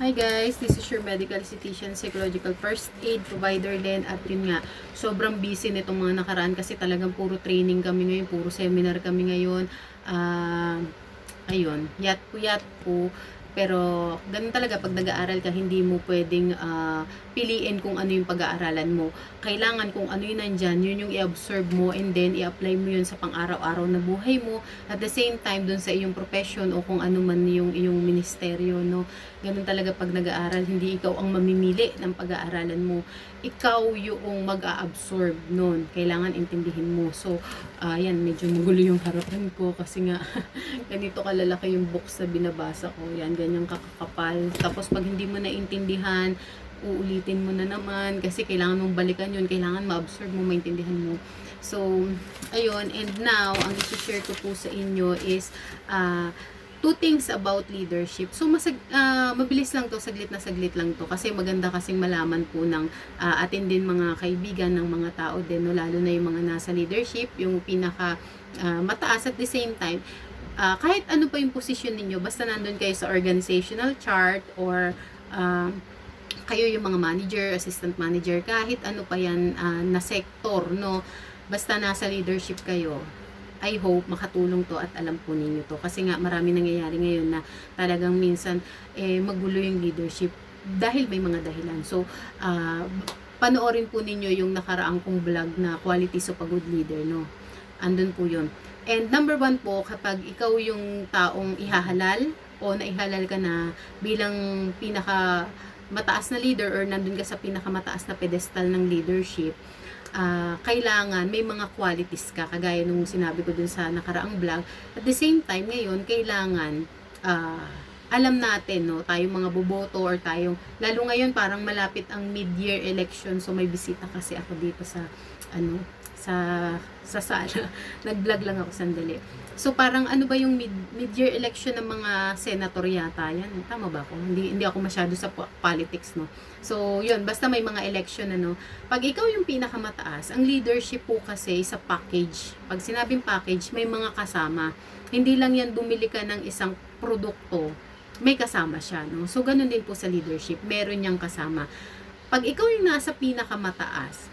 Hi guys, this is your medical esthetician, psychological first aid provider Len, at yun nga, sobrang busy nitong mga nakaraan kasi talagang puro training kami ngayon, puro seminar kami ngayon. Ayun, yat po. Pero ganun talaga pag nag-aaral ka, hindi mo pwedeng piliin kung ano yung pag-aaralan mo. Kailangan kung ano yung nandyan, yun yung i-absorb mo and then i-apply mo yun sa pang-araw-araw na buhay mo. At the same time, dun sa iyong profession o kung ano man yung iyong ministeryo, no? Ganun talaga pag nag-aaral, hindi ikaw ang mamimili ng pag-aaralan mo. Ikaw yung mag-a-absorb nun. Kailangan intindihin mo. So, yan, medyo magulo yung harapan ko kasi nga, ganito kalalaki yung books na binabasa ko. Yan, ganyang kakakapal. Tapos pag hindi mo naintindihan, uulitin mo na naman kasi kailangan mong balikan yun. Kailangan ma-absorb mo, maintindihan mo. So, ayun. And now, ang i-share ko po sa inyo is, two things about leadership. So, mabilis lang to, saglit na saglit lang to. Kasi maganda kasing malaman po ng atin din mga kaibigan ng mga tao din, no? Lalo na yung mga nasa leadership, yung pinaka mataas at the same time. Kahit ano pa yung posisyon ninyo, basta nandun kayo sa organizational chart or kayo yung mga manager, assistant manager, kahit ano pa yan na sector, no? Basta nasa leadership kayo, I hope makatulong to at alam po ninyo to. Kasi nga marami nangyayari ngayon na talagang minsan magulo yung leadership dahil may mga dahilan. So, panoorin po ninyo yung nakaraang kong vlog na Qualities of a Good Leader, no? Andun po yun. And number one po, kapag ikaw yung taong ihahalal o naihalal ka na bilang pinaka mataas na leader or nandun ka sa pinakamataas na pedestal ng leadership, kailangan may mga qualities ka, kagaya nung sinabi ko dun sa nakaraang vlog. At the same time, ngayon, kailangan alam natin, no, tayong mga boboto or tayong, lalo ngayon parang malapit ang mid-year election, so may bisita kasi ako dito sa sa sala. Nag-vlog lang ako sandali. So parang ano ba yung mid-year election ng mga senator yata yan? Tama ba ako? Hindi ako masyado sa politics, no. So yun, basta may mga election, ano. Pag ikaw yung pinakamataas, ang leadership po kasi sa package. Pag sinabing package, may mga kasama. Hindi lang yan bumili ka ng isang produkto, may kasama siya, no. So ganun din po sa leadership, meron niyang kasama. Pag ikaw yung nasa pinakamataas,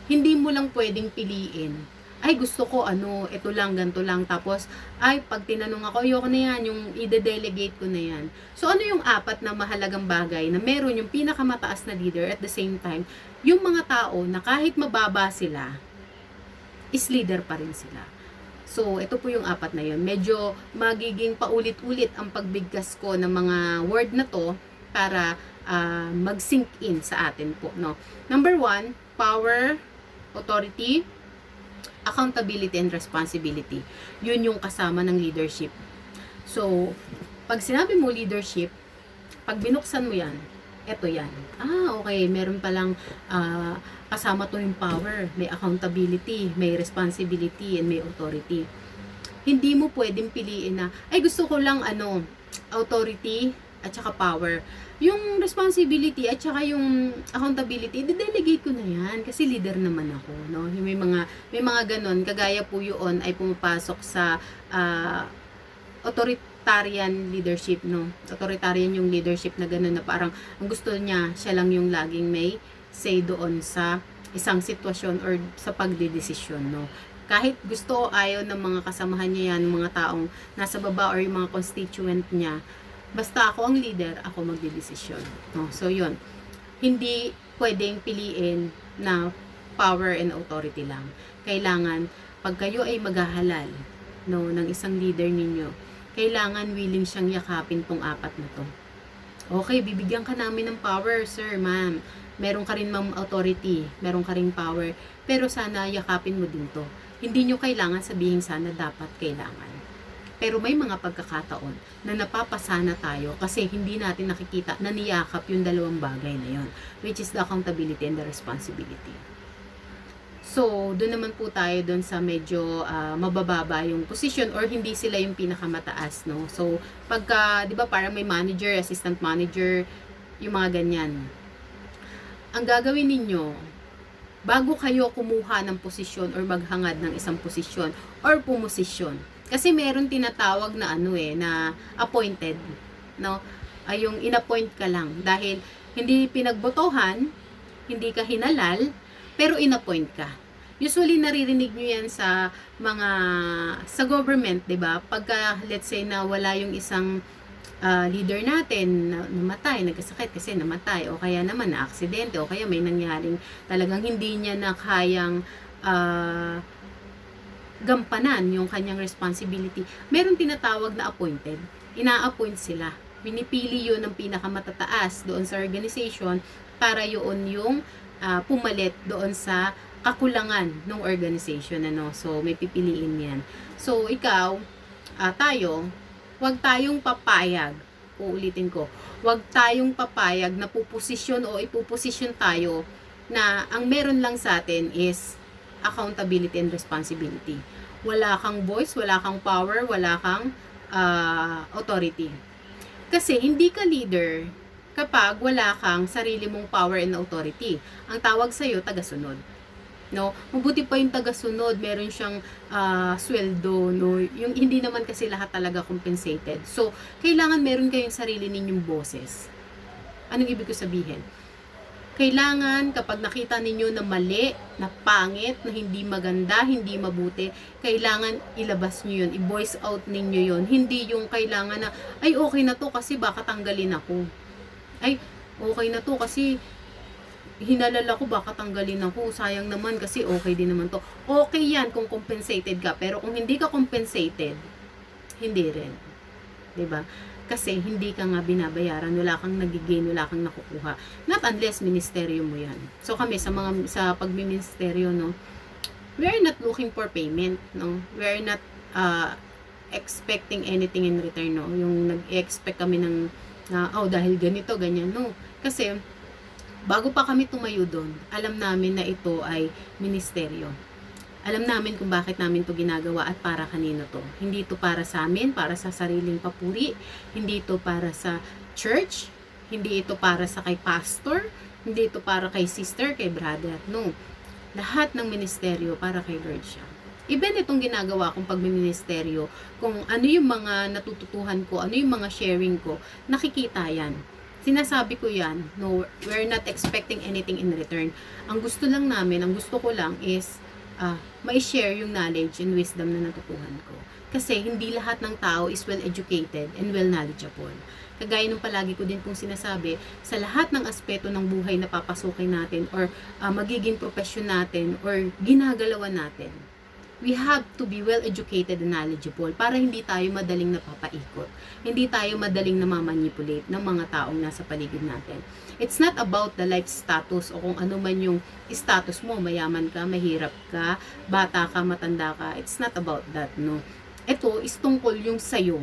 hindi mo lang pwedeng piliin, ay gusto ko ito lang, ganito lang, tapos ay pag tinanong ako, ayoko na yan, yung i-delegate ko na yan. So ano yung apat na mahalagang bagay na meron yung pinakamataas na leader, at the same time yung mga tao na kahit mababa sila is leader pa rin sila. So ito po yung apat na yun. Medyo magiging paulit-ulit ang pagbigkas ko ng mga word na to para mag-sink in sa atin po, no. Number one, power, authority, accountability, and responsibility. Yun yung kasama ng leadership. So, pag sinabi mo leadership, pag binuksan mo yan, eto yan. Okay, meron palang kasama to yung power, may accountability, may responsibility, and may authority. Hindi mo pwedeng piliin na, ay gusto ko lang authority at saka power. Yung responsibility at saka yung accountability, i-delegate ko na yan kasi leader naman ako, no. Yung may mga ganon, kagaya po yun ay pumapasok sa authoritarian leadership, no. Authoritarian yung leadership na ganon, na parang ang gusto niya, siya lang yung laging may say doon sa isang sitwasyon or sa pagdedesisyon, no. Kahit gusto o ayaw ng mga kasamahan niya yan, mga taong nasa baba or yung mga constituent niya, basta ako ang leader, ako magdedesisyon, no? So yun, hindi pwedeng piliin na power and authority lang. Kailangan pag kayo ay maghahalal, no, ng isang leader ninyo, kailangan willing siyang yakapin tong apat na to. Okay, bibigyan ka namin ng power, sir, ma'am. Meron ka rin, ma'am, authority, meron ka rin power, pero sana yakapin mo din to. Hindi nyo kailangan sabihin sana dapat kailangan. Pero may mga pagkakataon na napapasana tayo kasi hindi natin nakikita na niyakap yung dalawang bagay na yun, which is the accountability and the responsibility. So, doon naman po tayo doon sa medyo mabababa yung position or hindi sila yung pinakamataas, no? So, pagka, di ba parang may manager, assistant manager, yung mga ganyan. Ang gagawin ninyo, bago kayo kumuha ng posisyon or maghangad ng isang posisyon or pumosisyon, kasi meron tinatawag na na appointed, no? ay yung inappoint ka lang dahil hindi pinagbotohan, hindi ka hinalal, pero inappoint ka. Usually naririnig nyo yan sa mga sa government, 'di ba? Pagka let's say na wala yung isang leader natin na namatay, nagkasakit kasi namatay, o kaya naman na aksidente, o kaya may nangyaring talagang hindi niya na kayang gampanan yung kanyang responsibility. Meron tinatawag na appointed. Ina-appoint sila. Pinipili yun ng pinakamatataas doon sa organization para yun yung pumalit doon sa kakulangan ng organization. Ano? So, may pipiliin yan. So, ikaw, tayo, huwag tayong papayag. Uulitin ko. Huwag tayong papayag na puposisyon o ipuposisyon tayo na ang meron lang sa atin is accountability and responsibility. Wala kang voice, wala kang power, wala kang authority. Kasi hindi ka leader kapag wala kang sarili mong power and authority. Ang tawag sa'yo, tagasunod. No? Mabuti pa yung tagasunod, meron siyang sweldo, no? Yung hindi naman kasi lahat talaga compensated. So, kailangan meron kayong sarili ninyong boses. Anong ibig ko sabihin? Kailangan kapag nakita ninyo na mali, na pangit, na hindi maganda, hindi mabuti, kailangan ilabas nyo yun, i-voice out ninyo yun. Hindi yung kailangan na, ay okay na to kasi baka tanggalin ako. Ay okay na to kasi hinalal ako, baka tanggalin ako. Sayang naman kasi okay din naman to. Okay yan kung compensated ka, pero kung hindi ka compensated, hindi rin. 'Di ba? Kasi hindi ka nga binabayaran, wala kang nagigain, wala kang nakukuha. Not unless ministeryo mo 'yan. So kami sa pagmiministeryo, no, we are not looking for payment, no. We are not expecting anything in return, no. Yung nag-expect kami ng dahil ganito, ganyan, no. Kasi bago pa kami tumayo doon, alam namin na ito ay ministeryo. Alam namin kung bakit namin to ginagawa at para kanino to. Hindi to para sa amin, para sa sariling papuri. Hindi to para sa church. Hindi ito para sa kay pastor. Hindi ito para kay sister, kay brother. No. Lahat ng ministeryo para kay Lord siya. Even itong ginagawa kong pagmiministeryo, kung ano yung mga natututuhan ko, ano yung mga sharing ko, nakikita yan. Sinasabi ko yan, no, we're not expecting anything in return. Ang gusto lang namin, ang gusto ko lang is mai-share yung knowledge and wisdom na natutuhan ko. Kasi hindi lahat ng tao is well-educated and well-knowledgeable. Kagaya nung palagi ko din pong sinasabi, sa lahat ng aspeto ng buhay na papasukin natin or magiging profession natin or ginagalawan natin, we have to be well-educated and knowledgeable para hindi tayo madaling napapaikot. Hindi tayo madaling namamanipulate ng mga taong nasa paligid natin. It's not about the life status o kung ano man yung status mo, mayaman ka, mahirap ka, bata ka, matanda ka. It's not about that, no. Ito is tungkol yung sayo,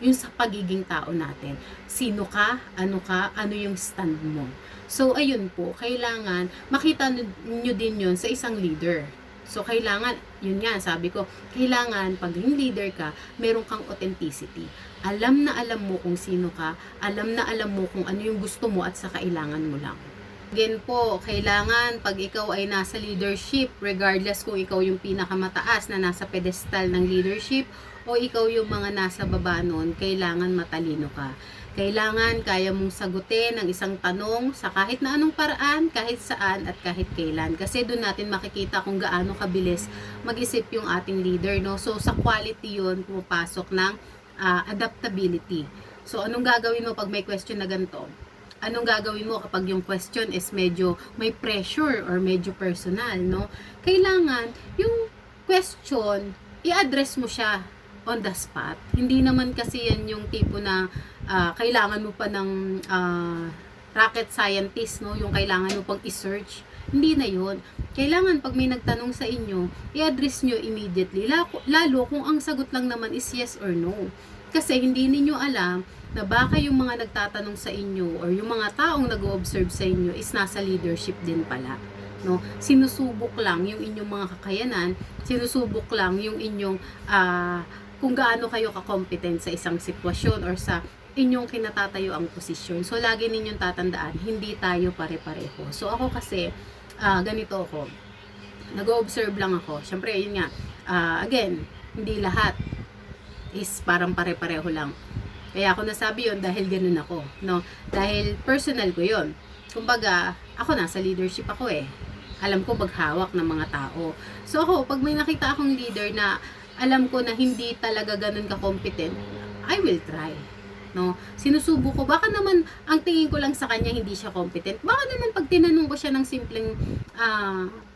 yung sa pagiging tao natin. Sino ka, ano yung stand mo. So, ayun po, kailangan makita nyo din yun sa isang leader. So, kailangan, yun nga, sabi ko, kailangan, pag yung leader ka, meron kang authenticity. Alam na alam mo kung sino ka, alam na alam mo kung ano yung gusto mo at sa kailangan mo lang. Again po, kailangan, pag ikaw ay nasa leadership, regardless kung ikaw yung pinakamataas na nasa pedestal ng leadership, o ikaw yung mga nasa baba nun, kailangan matalino ka. Kailangan kaya mong sagutin ang isang tanong sa kahit na anong paraan, kahit saan at kahit kailan. Kasi doon natin makikita kung gaano kabilis mag-isip yung ating leader, no? So sa quality yun, pumapasok ng adaptability. So anong gagawin mo pag may question na ganito? Anong gagawin mo kapag yung question is medyo may pressure or medyo personal, no? Kailangan yung question, i-address mo siya on the spot. Hindi naman kasi yan yung tipo na kailangan mo pa ng rocket scientist, no? Yung kailangan mo pang i-search. Hindi na yun. Kailangan pag may nagtanong sa inyo, i-address nyo immediately. Lalo kung ang sagot lang naman is yes or no. Kasi hindi ninyo alam na baka yung mga nagtatanong sa inyo or yung mga taong nag-o-observe sa inyo is nasa leadership din pala. No? Sinusubok lang yung inyong mga kakayanan, sinusubok lang yung inyong kung gaano kayo ka-competent sa isang sitwasyon or sa inyong kinatatayo ang posisyon. So, lagi ninyong tatandaan, hindi tayo pare-pareho. So, ako kasi, ganito ako. Nag-observe lang ako. Siyempre, yun nga, again, hindi lahat is parang pare-pareho lang. Kaya ako nasabi yon dahil ganun ako, no? Dahil personal ko yon. Kumbaga, ako nasa leadership ako eh. Alam ko maghawak ng mga tao. So ako, pag may nakita akong leader na alam ko na hindi talaga ganun ka-competent, I will try. No? Sinusubo ko. Baka naman, ang tingin ko lang sa kanya, hindi siya competent. Baka naman pag tinanong ko siya ng simpleng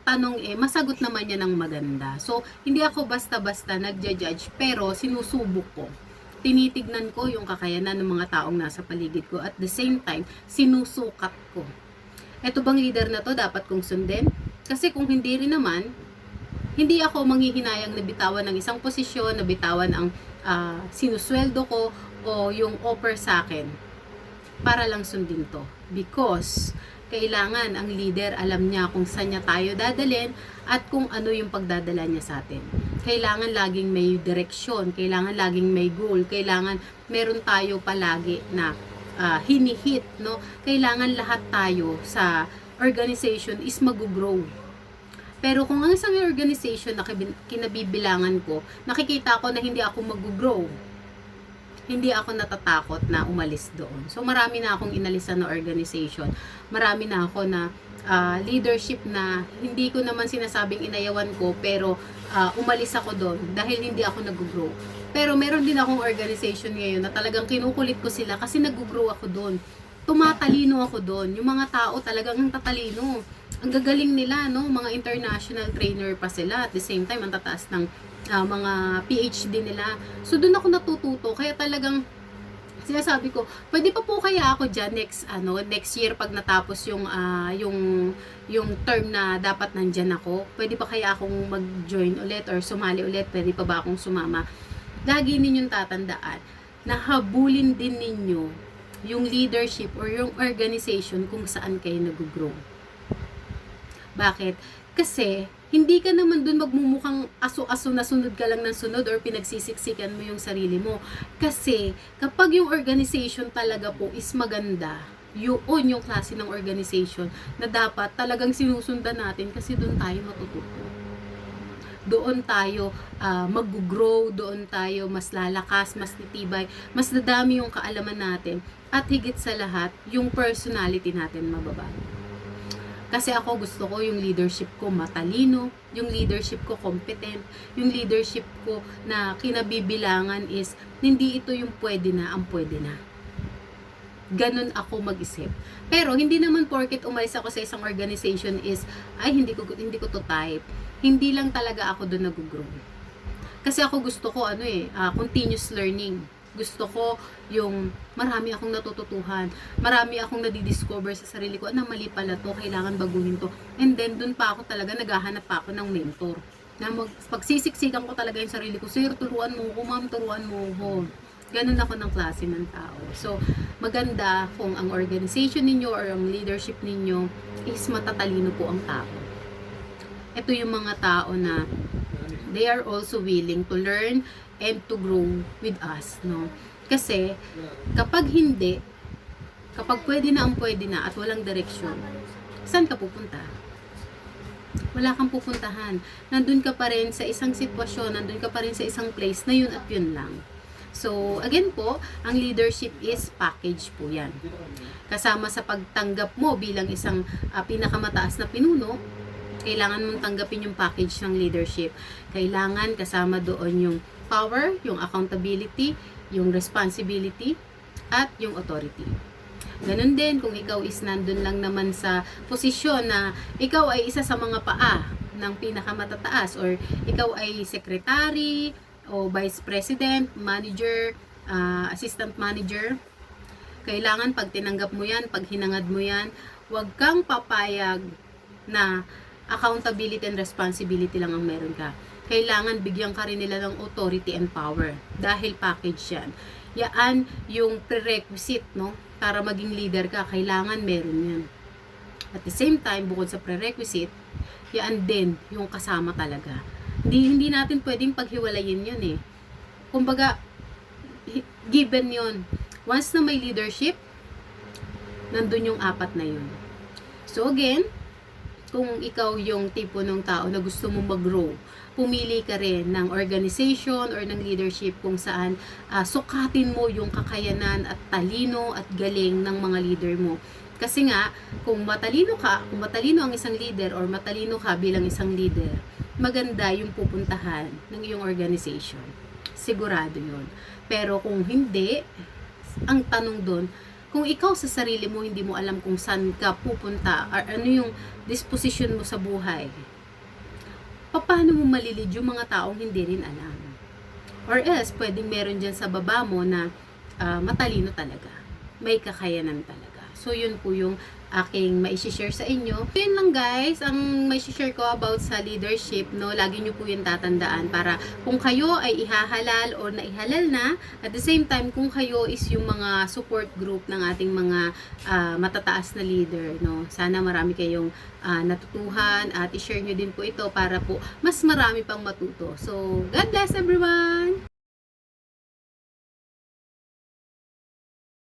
tanong masagot naman niya ng maganda. So, hindi ako basta-basta nagja-judge, pero sinusubok ko. Tinitignan ko yung kakayanan ng mga taong nasa paligid ko. At the same time, sinusukat ko. Eto bang leader na to dapat kong sundin? Kasi kung hindi rin naman, hindi ako manghihinayang na bitawan ng isang posisyon, na bitawan ang sinusweldo ko o yung offer sa akin para lang sundin to. Because kailangan ang leader alam niya kung saan niya tayo dadalhin at kung ano yung pagdadala niya sa atin. Kailangan laging may direksyon, kailangan laging may goal, kailangan meron tayo palagi na hinihit, no? Kailangan lahat tayo sa organization is mag-grow. Pero kung ang isang organization na kinabibilangan ko, nakikita ko na hindi ako mag-grow, hindi ako natatakot na umalis doon. So marami na akong inalisan na organization. Marami na ako na leadership na hindi ko naman sinasabing inayawan ko, pero umalis ako doon dahil hindi ako nag-grow. Pero meron din akong organization ngayon na talagang kinukulit ko sila kasi nag-grow ako doon. Tumatalino ako doon. Yung mga tao talagang tatalino. Ang gagaling nila, no? Mga international trainer pa sila. At the same time, ang tataas ng mga PhD nila. So, doon ako natututo. Kaya talagang sinasabi ko, pwede pa po kaya ako dyan next year pag natapos yung term na dapat nandyan ako. Pwede pa kaya akong mag-join ulit or sumali ulit? Pwede pa ba akong sumama? Lagi ninyong tatandaan na habulin din ninyo yung leadership or yung organization kung saan kayo nag-grow. Bakit? Kasi, hindi ka naman dun magmumukhang aso-aso na sunod ka lang ng sunod or pinagsisiksikan mo yung sarili mo. Kasi, kapag yung organization talaga po is maganda, yun yung klase ng organization na dapat talagang sinusundan natin kasi dun tayo matututo. Doon tayo mag-grow, doon tayo mas lalakas, mas titibay, mas dadami yung kaalaman natin, at higit sa lahat, yung personality natin mababago. Kasi ako gusto ko yung leadership ko matalino, yung leadership ko competent, yung leadership ko na kinabibilangan is hindi ito yung pwede na, ang pwede na. Ganun ako mag-isip. Pero hindi naman porket umalis ako sa isang organization is ay hindi ko to type. Hindi lang talaga ako doon nag-grow. Kasi ako gusto ko continuous learning. Gusto ko yung marami akong natututuhan, marami akong nadidiscover sa sarili ko, mali pala to, kailangan baguhin to. And then, dun pa ako talaga, naghahanap pa ako ng mentor. Na pagsisiksikan ko talaga yung sarili ko, sir, turuan mo ko, ma'am, turuan mo ko. Ganun ako ng klase ng tao. So, maganda kung ang organization ninyo or ang leadership ninyo is matatalino po ang tao. Ito yung mga tao na they are also willing to learn and to grow with us, no? Kasi, kapag pwede na ang pwede na at walang direksyon, saan ka pupunta? Wala kang pupuntahan. Nandun ka pa rin sa isang sitwasyon, nandun ka pa rin sa isang place na yun at yun lang. So, again po, ang leadership is package po yan. Kasama sa pagtanggap mo bilang isang pinakamataas na pinuno, kailangan mong tanggapin yung package ng leadership. Kailangan kasama doon yung power, yung accountability, yung responsibility, at yung authority. Ganun din kung ikaw is nandun lang naman sa posisyon na ikaw ay isa sa mga paa ng pinakamatataas, or ikaw ay secretary o vice president, manager, assistant manager. Kailangan pag tinanggap mo yan, pag hinangad mo yan, huwag kang papayag na accountability and responsibility lang ang meron ka. Kailangan bigyan ka rin nila ng authority and power dahil package yan. Yan yung prerequisite, no? Para maging leader ka, kailangan meron yan. At the same time, bukod sa prerequisite, yan din yung kasama talaga. Hindi natin pwedeng paghiwalayin yun eh. Kumbaga, given yun. Once na may leadership, nandun yung apat na yun. So again, kung ikaw yung tipo ng tao na gusto mo mag-grow, pumili ka rin ng organization or ng leadership kung saan sukatin mo yung kakayanan at talino at galing ng mga leader mo. Kasi nga, kung matalino ang isang leader or matalino ka bilang isang leader, maganda yung pupuntahan ng iyong organization. Sigurado yun. Pero kung hindi, ang tanong doon, kung ikaw sa sarili mo hindi mo alam kung saan ka pupunta or ano yung disposition mo sa buhay, paano mo malilid yung mga taong hindi rin alam? Or else, pwedeng meron dyan sa baba mo na matalino talaga. May kakayanan talaga. So, yun po yung aking mai-share sa inyo. Yun lang guys, ang mai-share ko about sa leadership, no, lagi nyo po yung tatandaan para kung kayo ay ihahalal o naihalal na, at the same time, kung kayo is yung mga support group ng ating mga matataas na leader, no, sana marami kayong natutuhan at i-share nyo din po ito para po mas marami pang matuto. So, God bless everyone!